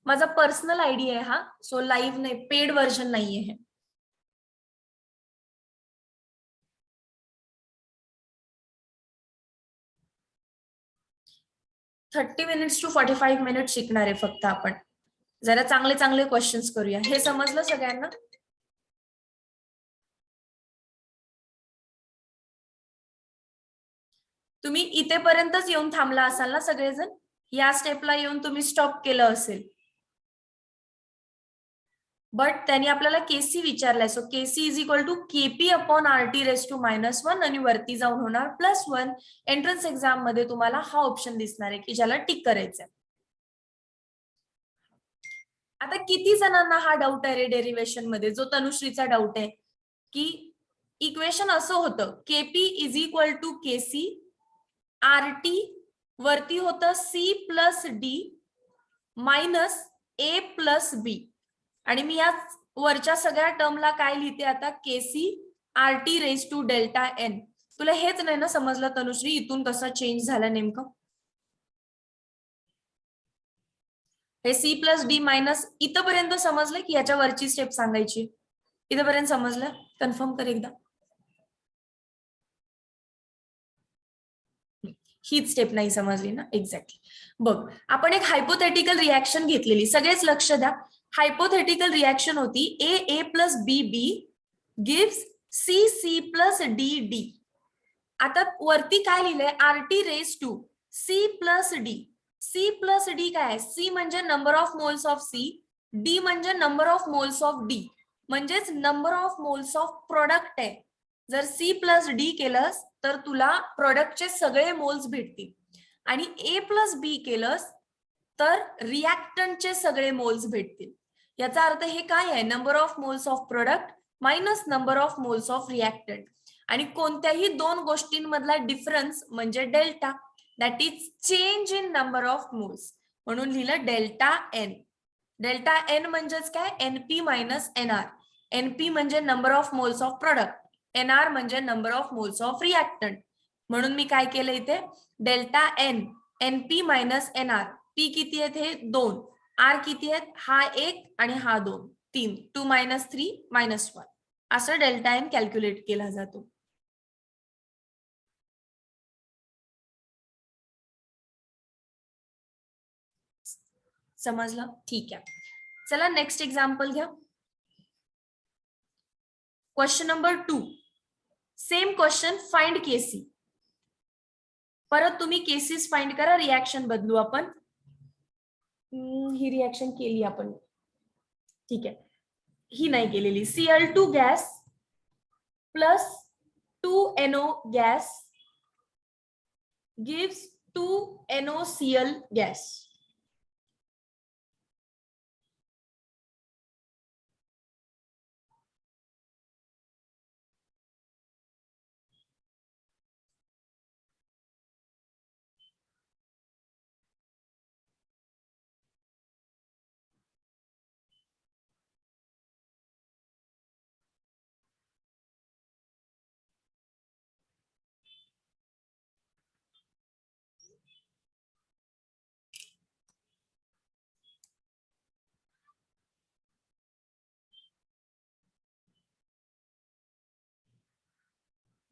माझा personal ID आहे हा, सो लाईव्ह नाही, पेड व्हर्जन नाहीये हे. $30 to 45 शिकणार आहे फक्त आपण. जरा चांगले चांगले क्वेश्चन्स करूया. हे समजलं सगळ्यांना? तुम्ही इथेपर्यंतच येऊन थांबला असाल ना सगळेजण? या स्टेपला येऊन तुम्ही स्टॉप केलं असेल. बट त्यांनी आपल्याला केसी विचारलाय, so KC is equal to KP upon RT raise to -1 आणि वरती जाऊन होणार +1. एंट्रन्स एक्झाम मध्ये तुम्हाला हा ऑप्शन दिसणार आहे की ज्याला टिक करायचंय. आता किती जणांना हा डाऊट आहे रे डेरिव्हेशन मध्ये, जो तनुश्रीचा डाऊट आहे की इक्वेशन असं होतं KP is equal to KC, RT वरती होतं C plus D minus A plus B, आणि मी या वरच्या सगळ्या टर्मला काय लिहिते आता, KC RT raise to delta N. तुला हेच नाही ना समजलं तनुश्री, इथून कसं चेंज झालं नेमकं? हे सी प्लस डी मायनस इथपर्यंत समजलं की याच्या वरची स्टेप सांगायची? इथपर्यंत समजलं? कन्फर्म कर एकदा. हीच स्टेप नाही समजली ना? एक्झॅक्टली. बघ, आपण एक हायपोथेटिकल रिॲक्शन घेतलेली, सगळेच लक्ष द्या. हायपोथेटिकल रिॲक्शन होती A plus B B gives C C plus D D. आता वरती काय लिहिलंय, RT raise to C plus D. C plus D काय आहे? सी म्हणजे number of moles of C, D म्हणजे number of moles of D, म्हणजेच number of moles of product आहे. जर सी प्लस डी केलंस तर तुला प्रोडक्टचे सगळे मोल्स भेटतील, आणि ए प्लस बी केलंस तर रिॲक्टंटचे सगळे मोल्स भेटतील. याचा अर्थ हे काय आहे, number of moles of product minus number of moles of reactant. आणि कोणत्याही दोन गोष्टींमधला डिफरन्स म्हणजे delta, that is change in number of moles, म्हणून लिहिलं डेल्टा एन. डेल्टा एन म्हणजेच काय, एनपी मायनस एनआर. एनपी म्हणजे number of moles of product, NR म्हणजे number of moles of reactant. म्हणून मी काय केलं इथे, delta N NP minus NR. P किती आहेत हे 2, आर किती आहेत, हा 1 आणि हा 2, 3. 2 - 3 - 1 असं डेल्टा एन कॅल्क्युलेट केला जातो. समजलं? ठीक आहे. चला नेक्स्ट एक्झाम्पल घ्या. Question number 2. Same question, find KC. परत तुम्ही केसीस फाइंड करा, रिॲक्शन बदलू आपण. ही रिॲक्शन केली आपण, ठीक आहे. ही नाही केलेली. Cl2 gas plus 2NO gas gives 2NOCl gas.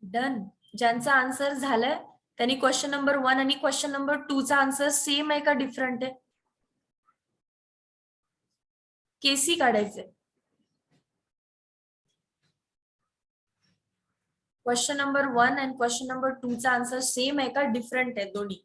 Done. ज्यांचा आन्सर झालाय त्यांनी क्वेश्चन नंबर 1 आणि क्वेश्चन नंबर 2 चा आन्सर सेम आहे का डिफरंट आहे? केसी काढायचे. क्वेश्चन नंबर 1 आणि क्वेश्चन नंबर 2 चा आन्सर सेम आहे का डिफरंट आहे? दोन्ही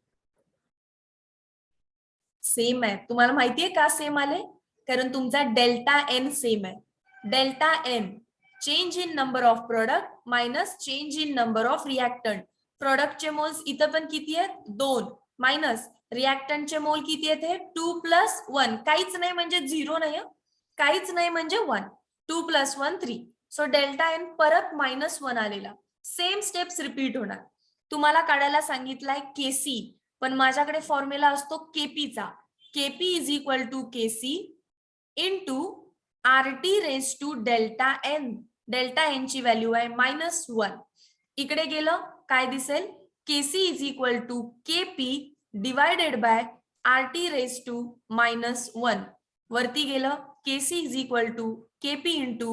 सेम आहे. तुम्हाला माहितीये का सेम आले? कारण तुमचा डेल्टा एन सेम आहे. Delta N change in number of product minus change in number of reactant. प्रोडक्टचे मोल्स इथं पण किती आहेत? 2 मायनस रिॲक्टंटचे मोल किती आहेत? 2 + 1. काहीच नाही म्हणजे 0 नाही, काहीच नाही म्हणजे 1. 2 + 1 3. सो डेल्टा एन परत -1 आलेला. सेम स्टेप्स रिपीट होणार. तुम्हाला काढायला सांगितलाय केसी, पण माझ्याकडे फॉर्म्युला असतो केपीचा. KP is equal to KC into RT raise to delta N. Delta N ची व्हॅल्यू आहे -1. इकडे गेलं काय दिसेल, KC is equal to KP divided by RT raise to -1. वरती गेलं KC is equal to KP into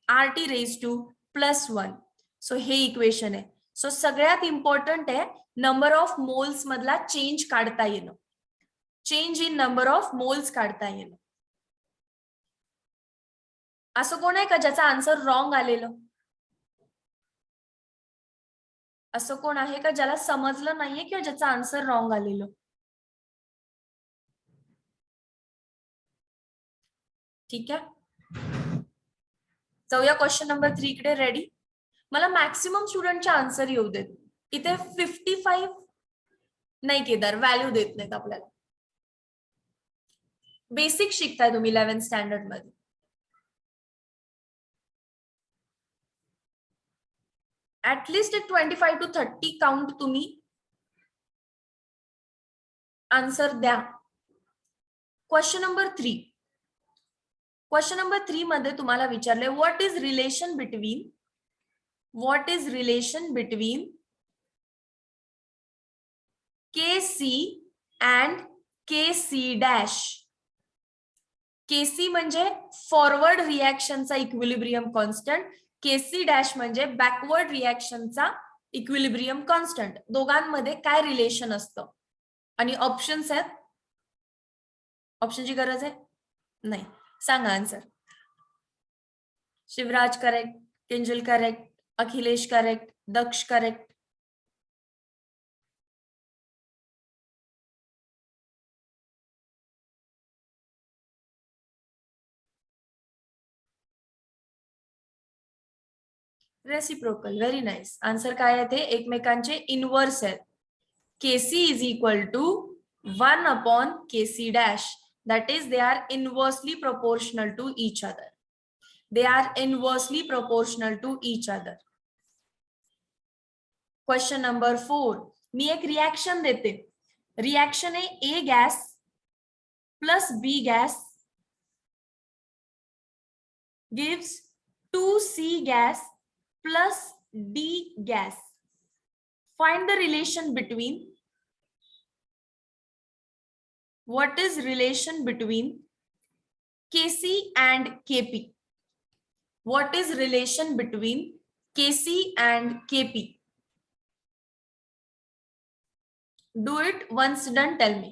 RT raise to +1. So हे equation आहे. सो सगळ्यात इम्पॉर्टंट आहे नंबर ऑफ मोल्स मधला चेंज काढता येणं. Change in number of moles काढता येणं. असं कोण आहे का ज्याचा आन्सर रॉंग आलेलं? असं कोण आहे का ज्याला समजलं नाहीये किंवा ज्याचा आन्सर रॉंग आलेलं? ठीक आहे, जाऊया क्वेश्चन नंबर 3 कडे. रेडी? मला मॅक्सिमम स्टुडंटचे आन्सर येऊ देत. इथे 55 नाही केदार, व्हॅल्यू देत नाहीत आपल्याला. बेसिक शिकताय तुम्ही 11th स्टँडर्ड मध्ये. ऍटलिस्ट 25 to 30 काउंट तुम्ही आन्सर द्या. Question number 3. क्वेश्चन नंबर 3 मध्ये तुम्हाला विचारले what is relation between KC and KC dash. KC म्हणजे फॉरवर्ड रिॲक्शनचा इक्विलिब्रियम कॉन्स्टंट, KC डॅश म्हणजे बॅकवर्ड रिॲक्शनचा इक्विलिब्रियम कॉन्स्टंट. दोघांमध्ये काय रिलेशन असतं? आणि ऑप्शन्स आहेत. ऑप्शनची गरज आहे नाही. सांगा answer. Shivraj correct, Kinjal correct, Akhilesh correct, Daksh correct. Reciprocal. Very nice. Answer काय आहे? ते एकमेकांचे इनवर्स आहेत. KC is equal to 1 upon KC dash. That is, they are inversely proportional to each other. They are inversely proportional to each other. Question number 4. मी एक reaction देते. Reaction आहे A gas plus B gas gives 2C gas plus D gas. Find the relation between. What is relation between KC and KP? What is relation between KC and KP? Do it once done, tell me.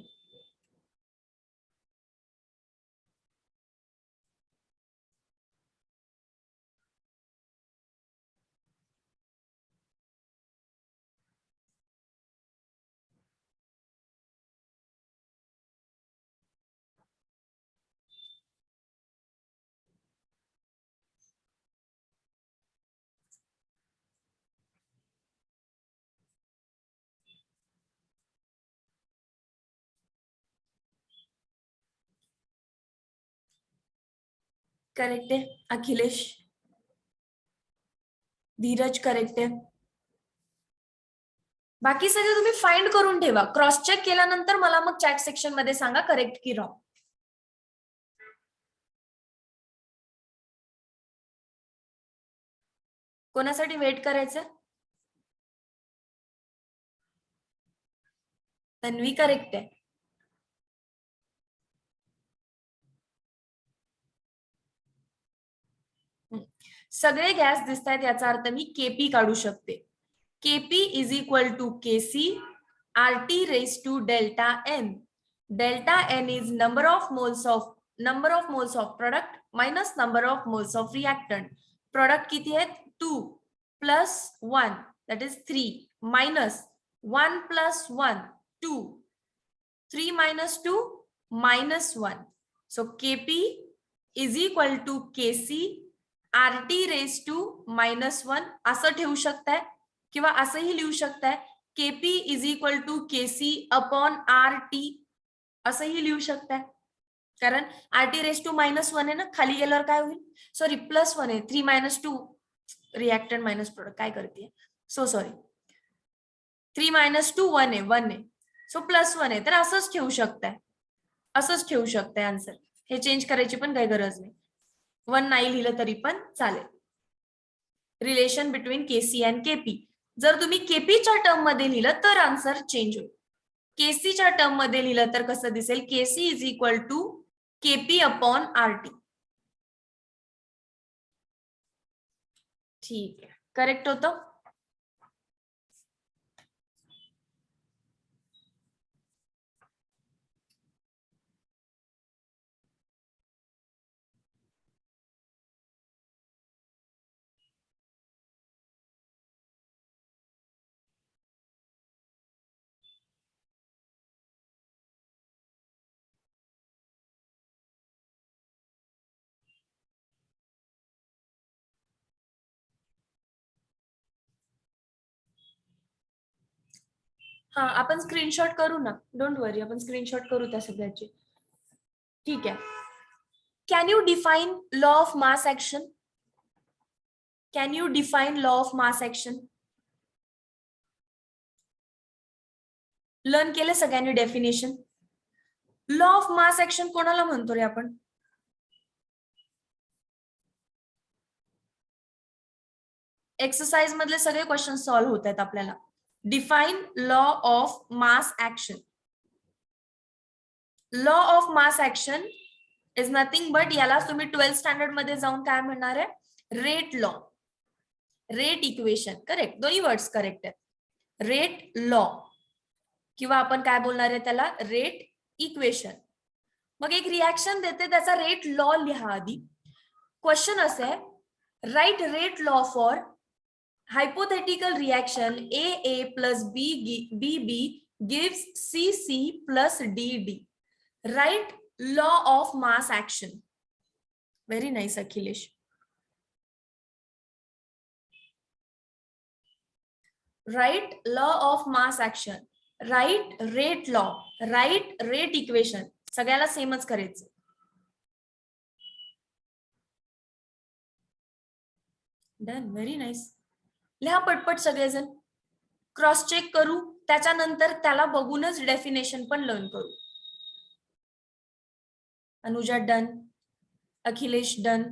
Correct आहे Akhilesh. Dheeraj correct आहे. बाकी सगळे तुम्ही find करून ठेवा. Cross check केल्यानंतर मला मग चॅट सेक्शन मध्ये सांगा करेक्ट की रॉंग. कोणासाठी वेट करायचं? तन्वी करेक्ट आहे. सगळे गॅस दिसत आहेत याचा अर्थ मी केपी काढू शकते. KP is equal to KC RT raise to delta N. Delta N is number of moles of product minus number of moles of reactant. Product किती आहेत? 2 plus 1 that is 3 minus 1 plus 1 2 3 minus 2 minus 1. So KP is equal to KC RT raise to -1 असं ठेवू शकताय किंवा असंही लिहू शकताय KP is equal to KC upon RT असंही लिहू शकताय. कारण RT रेज टू -1 आहे ना, खाली गेल्यावर काय होईल? सॉरी +1 आहे. 3 - 2 रिएक्टंट मायनस प्रोडक्ट काय करते? सो सॉरी 3 - 2 1 आहे 1 आहे. सो +1 आहे. तर असंच ठेवू शकताय. असंच ठेवू शकताय आन्सर. हे चेंज करायची पण काही गरज नाही. 1 नाही लिहिलं तरी पण चालेल. Relation between KC and KP. जर तुम्ही KPच्या टर्म मध्ये लिहिलं तर आन्सर चेंज होईल. KCच्या टर्म मध्ये लिहिलं तर कसं दिसेल? KC is equal to KP upon RT. ठीक आहे, करेक्ट होतं. हा, आपण स्क्रीनशॉट करू ना, डोंट वरी, आपण स्क्रीनशॉट करू त्या सगळ्याचे. ठीक आहे. Can you define law of mass action? Can you define law of mass action? Learn केले सगळ्यांनी definition? Law of mass action कोणाला म्हणतो रे आपण? एक्सरसाइज मधले सगळे क्वेश्चन सॉल्व्ह होत आहेत आपल्याला. Define law of mass action. Law of mass action is nothing but, याला तुम्ही 12th स्टँडर्ड मध्ये जाऊन काय म्हणणार आहे? Rate law, rate equation. Correct, दोन्ही वर्ड्स करेक्ट आहेत. रेट लॉ किंवा आपण काय बोलणार आहे त्याला? Rate equation. मग एक रिॲक्शन देते, त्याचा रेट लॉ लिहा आधी. क्वेश्चन असे आहे, write rate law for hypothetical reaction AA plus BB gives CC plus DD. Write law of mass action. Very nice, Akhilesh. Write law of mass action. Write rate law. Write rate equation. सगळ्याला सेमच करायचं. Done. Very nice. लिहा पटपट सगळेजण. Cross check करू, त्याच्यानंतर त्याला बघूनच डेफिनेशन पण लर्न करू. Anuja done, Akhilesh done,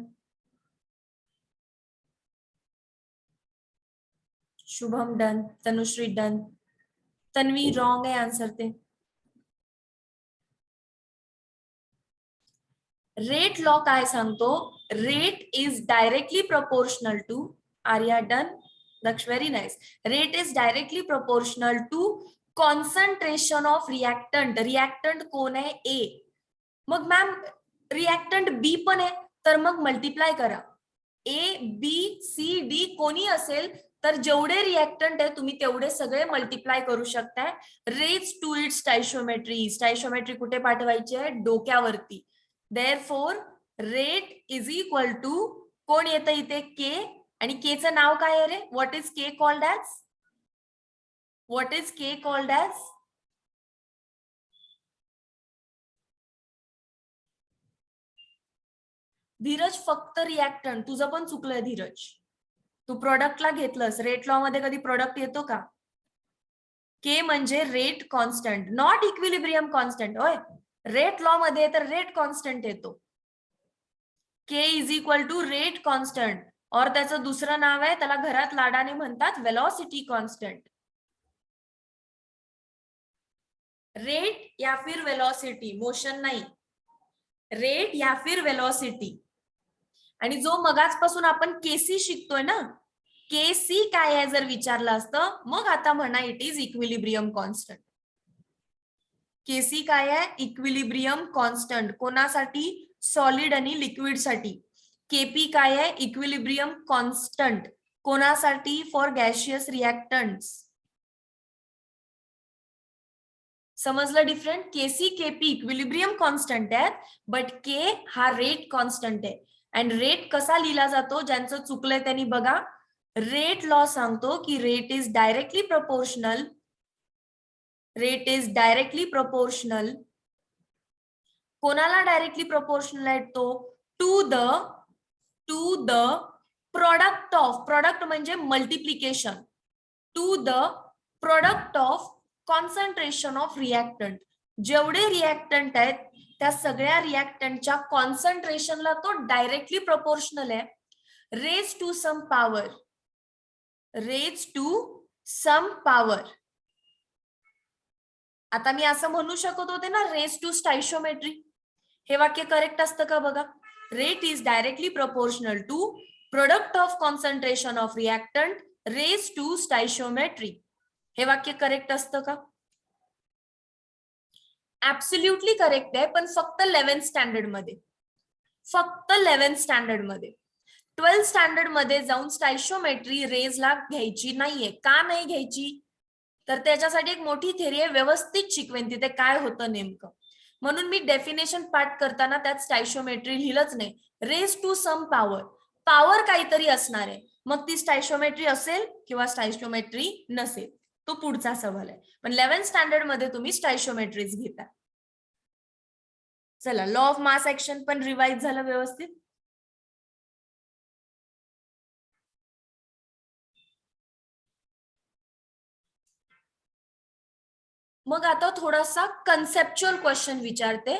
Shubham done, Tanushree done, Tanvi wrong आहे आन्सर ते. रेट लॉ काय सांगतो? Rate is directly proportional to, Arya done, Daksh very nice. Rate is directly proportional to concentration of reactant. Reactant कोण आहे? ए. मग मॅम रिएक्टंट बी पण आहे, तर मग मल्टिप्लाय करा. ए बी सी डी कोणी असेल तर जेवढे रिएक्टंट आहे तुम्ही तेवढे सगळे मल्टिप्लाय करू शकताय. Raise to its stoichiometry. Stoichiometry कुठे पाठवायची आहे? डोक्यावरती. Therefore, rate is equal to कोण येतं इथे? के. आणि के चं नाव काय आहे रे? What is K called as? What is K called as? Dheeraj फक्त रिएक्टंट. तुझं पण चुकलंय धीरज. तू प्रोडक्टला घेतलंस. रेट लॉ मध्ये कधी प्रोडक्ट येतो का? के म्हणजे rate constant, not equilibrium constant. होय, रेट लॉ मध्ये तर रेट कॉन्स्टंट येतो. K is equal to rate constant, और त्याचं दुसरं नाव आहे, त्याला घरात लाडाने म्हणतात वेलॉसिटी कॉन्स्टंट. रेट या फिर वेलॉसिटी, मोशन नाही. रेट या फिर वेलॉसिटी. आणि जो मगाचपासून आपण केसी शिकतोय ना, केसी काय आहे जर विचारलं असतं, मग आता म्हणा it is equilibrium constant. KC काय आहे? Equilibrium constant. कोणासाठी? सॉलिड आणि लिक्विड साठी. केपी काय आहे? Equilibrium constant. कोणासाठी? For gaseous reactants. समजलं different? KC KP equilibrium constant आहेत, बट के हा रेट कॉन्स्टंट आहे. अँड रेट कसा लिहिला जातो? ज्यांचं चुकलंय त्यांनी बघा. रेट लॉ सांगतो की rate is directly proportional. Rate is directly proportional. कोणाला डायरेक्टली प्रोपोर्शनल आहे तो? To the product of, product म्हणजे multiplication, to the product of concentration of reactant. जेवढे रिएक्टंट आहेत त्या सगळ्या रिएक्टंटच्या कॉन्सन्ट्रेशनला तो डायरेक्टली प्रोपोर्शनल आहे. Raise to some power, raise to some power. आता मी असं म्हणू शकत होते ना, रेज टू स्टाइशोमेट्री. हे वाक्य करेक्ट असतं का बघा. Rate is directly proportional to product of concentration of reactant raise to stoichiometry. हे वाक्य करेक्ट असतं का. ऍब्सोल्युटली करेक्ट आहे, पण फक्त 11th स्टँडर्ड मध्ये, फक्त 11th स्टँडर्ड मध्ये. 12th स्टँडर्ड मध्ये जाऊन स्टायशिओमेट्री रेजला घ्यायची नाहीये. का नाही घ्यायची, तर त्याच्यासाठी एक मोठी थेरी आहे, व्यवस्थित शिकवेन तिथे काय होतं नेमकं. म्हणून मी डेफिनेशन पाठ करताना त्यात स्टायशिओमेट्री लिहिलंच नाही. Raise to some power, power काहीतरी असणार आहे, मग ती स्टायशिओमेट्री असेल किंवा स्टायशिओमेट्री नसेल, तो पुढचा सवाल आहे. पण 11th स्टँडर्ड मध्ये तुम्ही स्टायशिओमेट्रीज घेता. चला, लॉ ऑफ मास ऍक्शन पण रिवाइज झालं व्यवस्थित. मग आता थोडासा कन्सेप्च्युअल क्वेश्चन विचारते,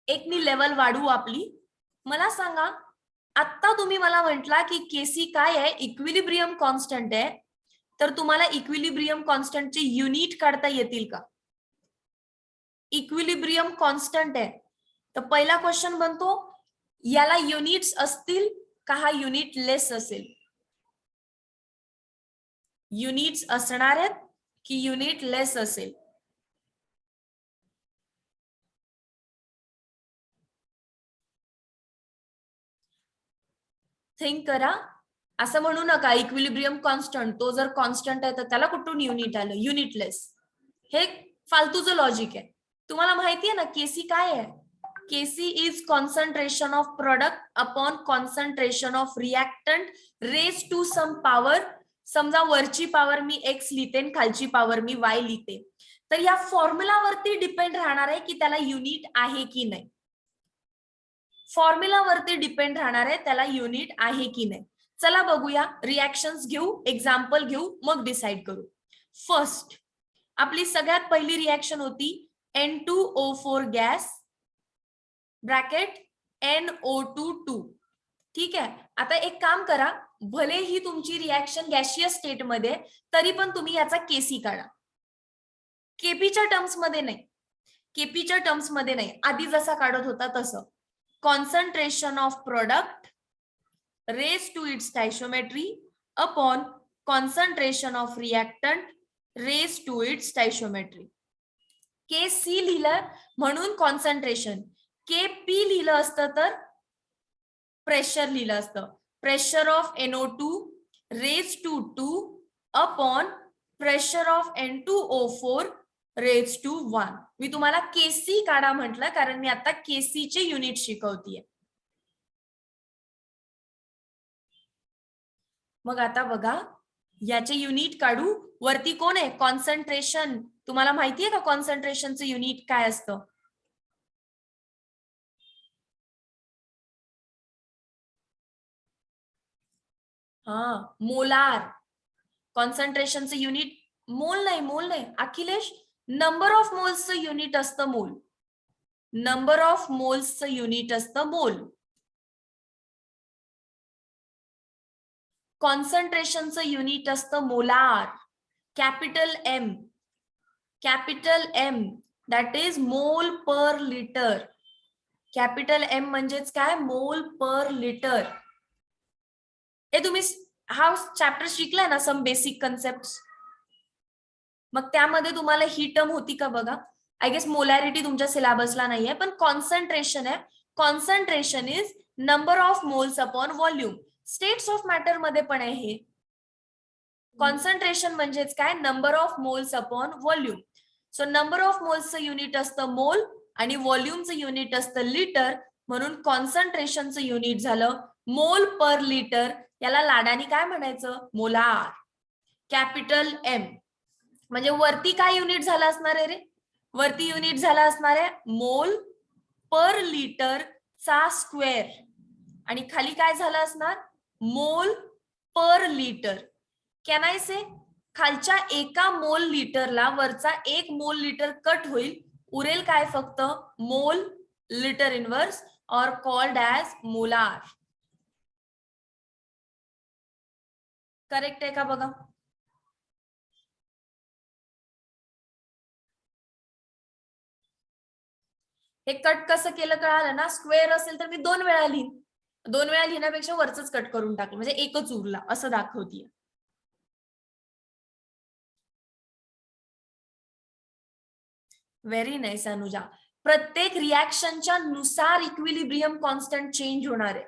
एक मी लेवल वाढवू आपली. मला सांगा, आता तुम्ही मला म्हटला की केसी काय आहे, इक्विलिब्रियम कॉन्स्टंट आहे, तर तुम्हाला इक्विलिब्रियम कॉन्स्टंटचे युनिट काढता येतील का. इक्विलिब्रियम कॉन्स्टंट आहे, तर पहिला क्वेश्चन बनतो, याला युनिट्स असतील का, हा युनिट लेस असेल. युनिट्स असणार आहेत की युनिट लेस असेल. थिंक करा. असं म्हणू नका इक्विलिब्रियम कॉन्स्टंट, तो जर कॉन्स्टंट आहे तर त्याला कुठून युनिट आलं, युनिटलेस. हे फालतूचं लॉजिक आहे. तुम्हाला माहिती आहे ना केसी काय आहे. KC is concentration of product upon concentration of reactant raise to some power. समजा वरची पॉवर मी एक्स लिहिते, खालची पॉवर मी वाय लिहिते, तर या फॉर्म्युलावरती डिपेंड राहणार आहे की त्याला युनिट आहे की नाही. फॉर्म्युलावरती डिपेंड राहणार आहे त्याला युनिट आहे की नाही. चला बघूया, रिएक्शन्स घेऊ, एक्झाम्पल घेऊ, मग डिसाइड करू. फर्स्ट आपली सगळ्यात पहिली रिएक्शन होती N2O4 गॅस ब्रॅकेट NO2 ठीक आहे. आता एक काम करा, भलेही तुमची रिएक्शन गॅशियस स्टेट मध्ये, तरी पण तुम्ही याचा केसी काढा. केपीच्या टर्म्स मध्ये नाही, केपीच्या टर्म्स मध्ये नाही, आधी जसा काढत होता तसं. concentration of product raised to its stoichiometry upon concentration of reactant raised to its stoichiometry. Kc लिहिलं म्हणून कॉन्सन्ट्रेशन, Kp लिहिलं असतं तर प्रेशर लिहिलं असतं. Pressure of NO2 raised to 2 upon pressure of N2O4 raise to 1. मी तुम्हाला केसी काढा म्हटलं कारण मी आता केसीचे युनिट शिकवतीये. मग आता बघा, याचे युनिट काढू. वरती कोण आहे, कॉन्सन्ट्रेशन. तुम्हाला माहितीये का कॉन्सन्ट्रेशनचं युनिट काय असतं. हा, मोलार. कॉन्सन्ट्रेशनचं युनिट मोल नाही, मोल नाही अखिलेश, नंबर ऑफ मोल्सचं युनिट असतं मोल. नंबर ऑफ मोल्सचं युनिट असतं मोल. कॉन्सन्ट्रेशनचं युनिट असतं molar. Capital M, capital M that is mole per litre. Capital M म्हणजेच काय, मोल पर लिटर. हे तुम्ही हा चॅप्टर शिकलाय ना, सम बेसिक कन्सेप्ट. मग त्यामध्ये तुम्हाला ही टर्म होती का बघा. आय गेस मोलॅरिटी तुमच्या सिलेबसला नाहीये, पण कॉन्सन्ट्रेशन आहे. Concentration is number of moles upon volume. States of matter मध्ये पण आहे हे. कॉन्सन्ट्रेशन म्हणजेच काय, number of moles upon volume. So number of मोल्सचं युनिट असतं मोल आणि व्हॉल्यूमचं युनिट असतं लिटर. म्हणून कॉन्सन्ट्रेशनचं युनिट झालं मोल पर लिटर. याला लाडानी काय म्हणायचं, मोलार. कॅपिटल एम म्हणजे वरती काय युनिट झाला असणार आहे रे, वरती युनिट झाला असणार आहे मोल पर लिटर चा स्क्वेअर, आणि खाली काय झालं असणार, मोल पर लिटर. कॅन आय से, खालच्या एका मोल लिटरला वरचा एक मोल लिटर कट होईल, उरेल काय फक्त मोल लिटर इनवर्स और कॉल्ड ॲज मोलार. करेक्ट आहे का बघा. हे कट कसं केलं कळालं ना, स्क्वेअर असेल तर मी 2 वेळा लिहीन, 2 वेळा लिहिण्यापेक्षा वरचंच कट करून टाकलं म्हणजे एकच उरला असं दाखवतीये. Very nice Anuja. प्रत्येक रिॲक्शनच्या नुसार इक्विलिब्रियम कॉन्स्टंट चेंज होणार आहे.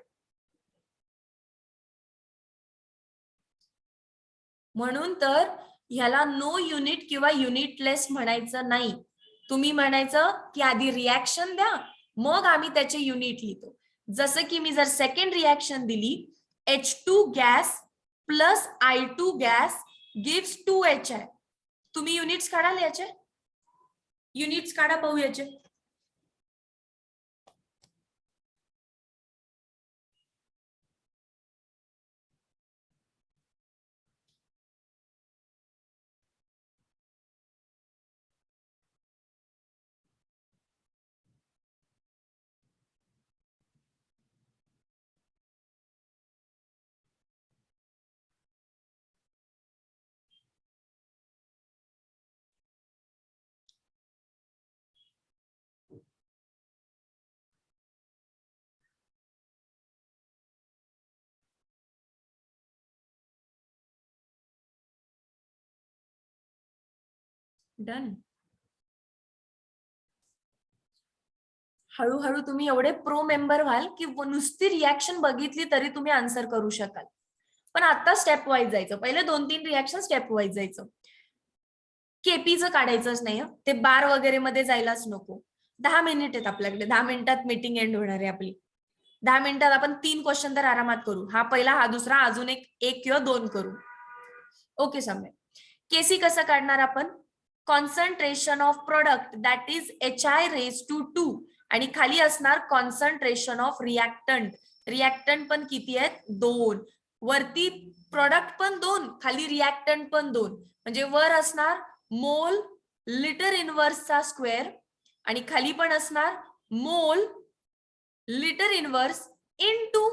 म्हणून तर ह्याला नो युनिट किंवा युनिटलेस म्हणायचं नाही. तुम्ही म्हणायचं की आधी रिॲक्शन द्या, मग आम्ही त्याचे युनिट लिहितो. जसं की मी जर सेकंड रिॲक्शन दिली, H2 gas plus I2 gas gives 2H आहे. तुम्ही युनिट्स काढाल याचे? युनिट्स काढा पाहू याचे. डन. हळूहळू तुम्ही एवढे प्रो मेंबर व्हाल की नुसती रिॲक्शन बघितली तरी तुम्ही आन्सर करू शकाल. पण आता स्टेप वाईज जायचं. पहिले 2-3 रिॲक्शन स्टेप वाईज जायचं. केपीचं काढायचंच नाही, ते बार वगैरे मध्ये जायलाच नको. 10 मिनिट आहेत आपल्याकडे, 10 मिनिटात मीटिंग एंड होणार आहे आपली. 10 मिनिटात आपण 3 क्वेश्चन तर आरामात करू. हा पहिला, हा दुसरा, अजून एक किंवा 2 करू. ओके सम्य. केसी कसं काढणार आपण? Concentration of product that is HI⁻², आणि खाली असणार कॉन्सन्ट्रेशन ऑफ रिॲक्टंट. रिॲक्टंट पण किती आहेत? 2. वरती प्रोडक्ट पण 2, खाली रिॲक्टंट पण 2. म्हणजे वर असणार मोल लिटर इनव्हर्सचा स्क्वेअर आणि खाली पण असणार मोल लिटर इनव्हर्स इनटू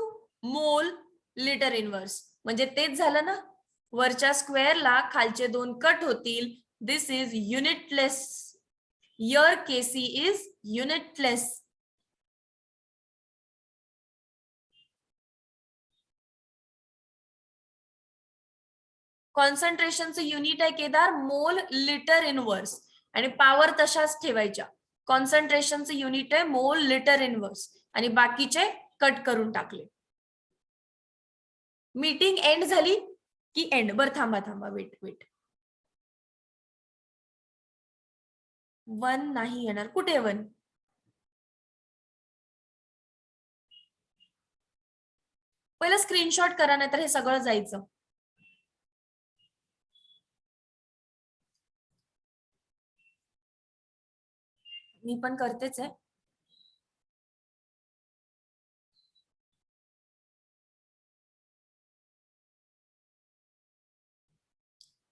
मोल लिटर इनव्हर्स. म्हणजे तेच झालं ना, वरच्या स्क्वेअरला खालचे 2 कट होतील. This is unitless. Your Kc is unitless. कॉन्सन्ट्रेशनचं युनिट आहे केदार मोल लिटर इनव्हर्स, आणि पॉवर तशाच ठेवायच्या. कॉन्सन्ट्रेशनचं युनिट आहे मोल लिटर इनव्हर्स आणि बाकीचे कट करून टाकले. मीटिंग एंड झाली की एंड? बर थांबा वेट. 1 नाही येणार. कुठे 1? पहिलं स्क्रीनशॉट करा, नाहीतर हे सगळं जायचं. मी पण करतेच आहे.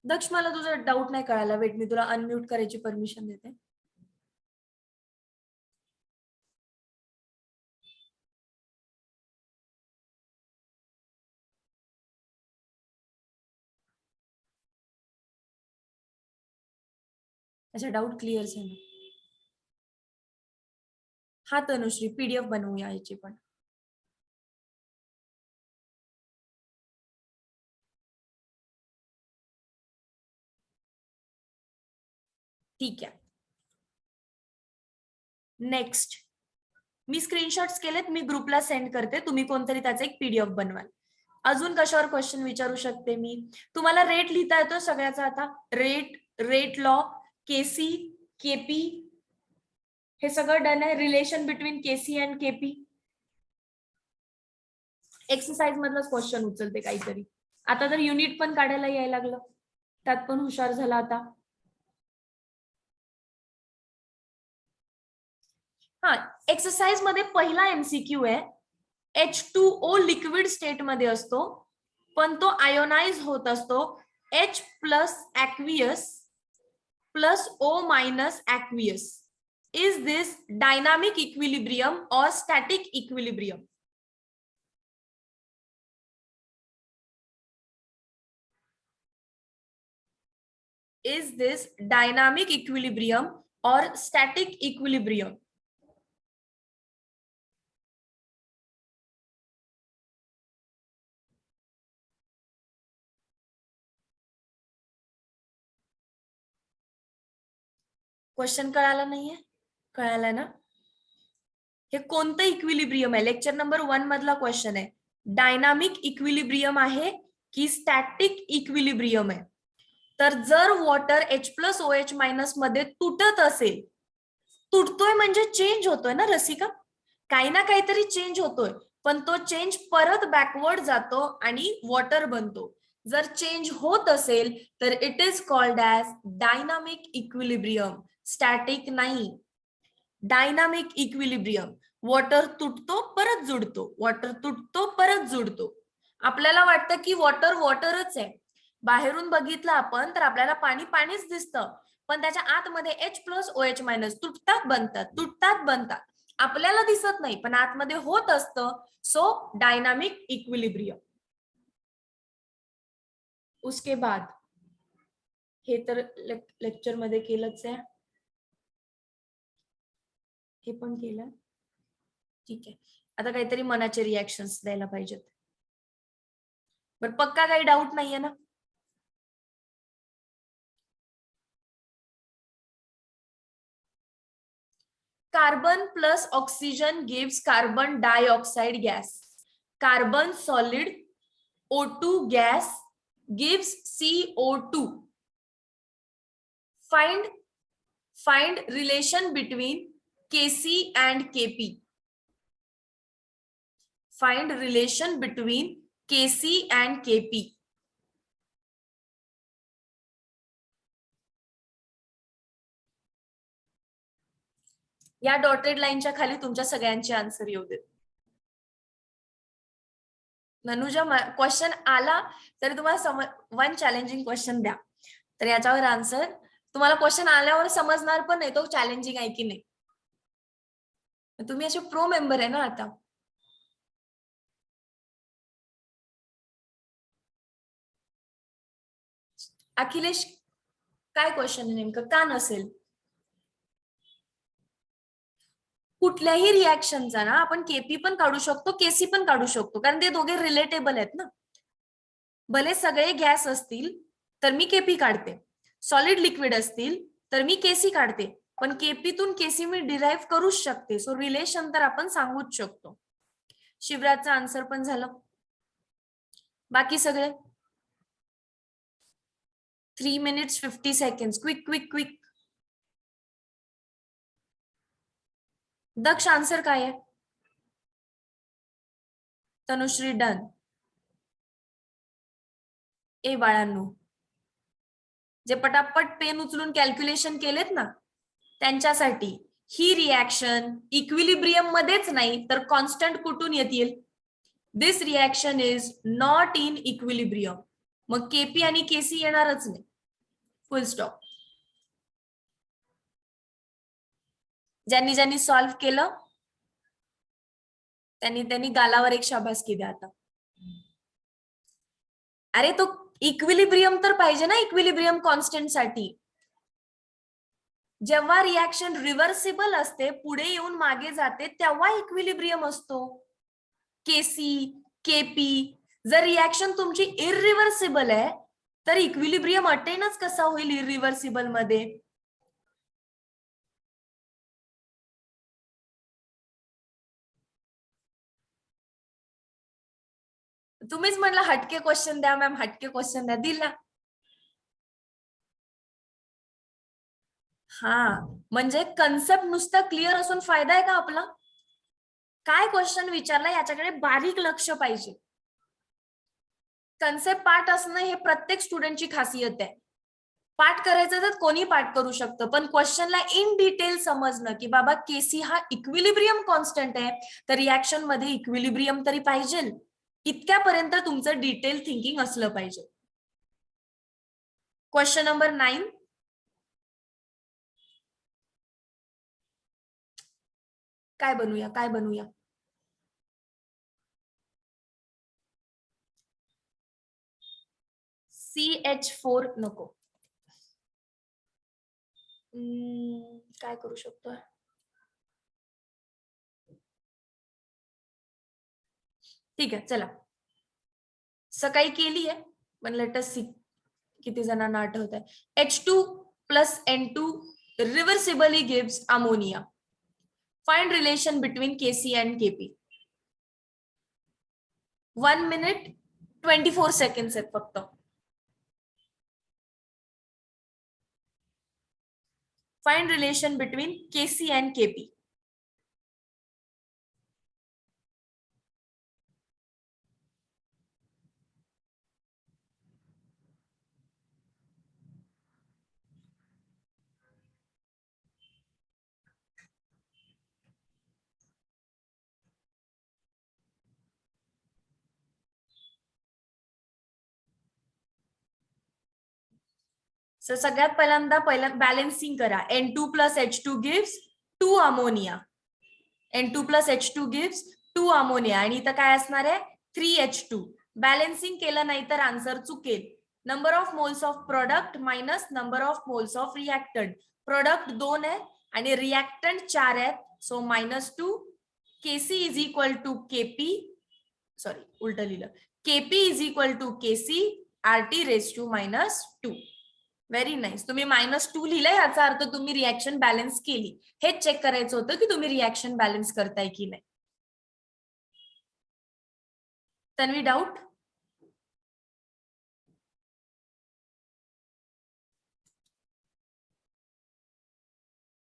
दक्ष, मला तुझा डाऊट नाही कळाला. वेट, मी तुला अनम्यूट करायची परमिशन देते. अच्छा, डाऊट क्लिअर झाला. हा तनुश्री, PDF बनवूया याची पण. ठीक आहे. नेक्स्ट, मी स्क्रीनशॉट्स केलेत, मी ग्रुपला सेंड करते. तुम्ही कोणतरी त्याचा एक PDF बनवाल. अजून कशावर क्वेश्चन विचारू शकते मी? तुम्हाला रेट लिहिता येतो सगळ्याचा आता? रेट लॉ, केसी, केपी, हे सगळं डन आहे. Relation between KC and KP. Exercise मधलंच क्वेश्चन उचलते काहीतरी. आता तर युनिट पण काढायला यायला लागलं, त्यात पण हुशार झाला आता. हा, एक्सरसाइज मध्ये पहिला MCQ आहे. H2O लिक्विड स्टेट मध्ये असतो, पण तो आयोनाइज होत असतो H plus aqueous plus O minus aqueous. Is this dynamic equilibrium or static equilibrium? Is this dynamic equilibrium or static equilibrium? Question कळाला नाहीये? कळाला ना? हे कोणतं इक्विलिब्रियम आहे? लेक्चर नंबर 1 मधला क्वेश्चन आहे. डायनामिक इक्विलिब्रियम आहे की स्टॅटिक इक्विलिब्रियम आहे? तर जर वॉटर H+OH- मध्ये तुटत असेल, तुटतोय म्हणजे चेंज होतोय ना रसिका, काही ना काहीतरी चेंज होतोय, पण तो चेंज परत बॅकवर्ड जातो आणि वॉटर बनतो. जर चेंज होत असेल तर it is called as dynamic equilibrium, static नाही. डायनामिक इक्विलिब्रियम, वॉटर तुटतो परत जुडतो, वॉटर तुटतो परत जुडतो. आपल्याला वाटतं की वॉटर वॉटरच आहे, बाहेरून बघितलं आपण तर आपल्याला पाणी पाणीच दिसतं, पण त्याच्या आतमध्ये H+OH- तुटतात बनतात आपल्याला दिसत नाही, पण आतमध्ये होत असतं. So dynamic equilibrium. उसके बाद हे तर लेक्चर मध्ये केलंच आहे, हे पण केलं. ठीक आहे, आता काहीतरी मनाचे रिॲक्शन्स द्यायला पाहिजेत. बरं, पक्का काही डाऊट नाहीये ना? Carbon plus oxygen gives carbon dioxide gas. Carbon solid O2 gas gives CO2. Find relation between Kc and Kp. Find relation between Kc and Kp. या डॉटेड लाईनच्या खाली तुमच्या सगळ्यांचे आन्सर येऊ देत. ननुजा, क्वेश्चन आला तरी तुम्हाला वन चॅलेंजिंग क्वेश्चन द्या, तर याच्यावर आन्सर तुम्हाला क्वेश्चन आल्यावर समजणार पण नाही तो चॅलेंजिंग आहे की नाही. तुम्ही असे प्रो मेंबर आहे ना आता. अखिलेश, काय क्वेश्चन नेमकं? का नसेल? कुठल्याही रिॲक्शनचा ना आपण केपी पण काढू शकतो, केसी पण काढू शकतो, कारण ते दोघे रिलेटेबल आहेत ना. भले सगळे गॅस असतील तर मी केपी काढते, सॉलिड लिक्विड असतील तर मी केसी काढते, पण केपीतून केसी मी डिराईव्ह करूच शकते. सो रिलेशन तर आपण सांगूच शकतो. शिवराजचा आन्सर पण झालं. बाकी सगळे 3 minutes 50 seconds. क्विक. दक्ष, आन्सर काय आहे? तनुश्री डन. ए बाळांनो, जे पटापट पेन उचलून कॅल्क्युलेशन केलेत ना त्यांच्यासाठी ही रिॲक्शन इक्विलिब्रियम मध्येच नाही तर कॉन्स्टंट कुठून येतील? This reaction is not in equilibrium. मग केपी आणि केसी येणारच नाही. Full stop. ज्यांनी ज्यांनी सॉल्व्ह केलं त्यांनी गालावर एक शाबासकी द्या आता. अरे तो इक्विलिब्रियम तर पाहिजे ना, इक्विलिब्रियम कॉन्स्टंट साठी. जेव्हा रिॲक्शन रिव्हर्सिबल असते, पुढे येऊन मागे जाते, तेव्हा इक्विलिब्रियम असतो. केसी, केपी. जर रिॲक्शन तुमची इररिव्हर्सिबल आहे तर इक्विलिब्रियम अटेनच कसा होईल इररिव्हर्सिबल मध्ये? तुम्हीच म्हटलं हटके क्वेश्चन द्या मॅम, हटके क्वेश्चन द्या, दिला. हा, म्हणजे कन्सेप्ट नुसता क्लिअर असून फायदा आहे का आपला? काय क्वेश्चन विचारला याच्याकडे बारीक लक्ष पाहिजे. कन्सेप्ट पाठ असणं हे प्रत्येक स्टुडंटची खासियत आहे. पाठ करायचं तर कोणी पाठ करू शकतं, पण क्वेश्चनला इन डिटेल समजणं की बाबा केसी हा इक्विलिब्रियम कॉन्स्टंट आहे तर रिॲक्शन मध्ये इक्विलिब्रियम तरी पाहिजे, इतक्यापर्यंत तुमचं डिटेल थिंकिंग असलं पाहिजे. Question number 9. काय बनवूया? CH4 नको. काय करू शकतो? ठीक आहे, चला. सकाळी केली आहे, पण लेट अस सी किती जणांना आठवत आहे. H2 + N2 reversibly gives ammonia. Find relation between Kc and Kp. 1 minute 24 seconds आहेत फक्त. Find relation between Kc and Kp. So सगळ्यात पहिल्यांदा बॅलन्सिंग करा. N2 plus H2 gives 2 ammonia. N2 plus H2 gives 2 ammonia. आणि इथं काय असणार आहे 3H2. बॅलन्सिंग केलं नाही तर आन्सर चुकेल. Number of moles of product minus number of moles of reactant. Product 2 आहे आणि रिएक्टंट 4 आहेत. So -2 Kc is equal to Kp. Sorry उलट लिहिलं. Kp is equal to Kc RT raise to -2. Very nice. तुम्ही -2 लिहिलंय याचा अर्थ तुम्ही रिएक्शन बॅलन्स केली. हेच चेक करायचं होतं की तुम्ही रिएक्शन बॅलन्स करताय की नाही. तन्वी डाऊट?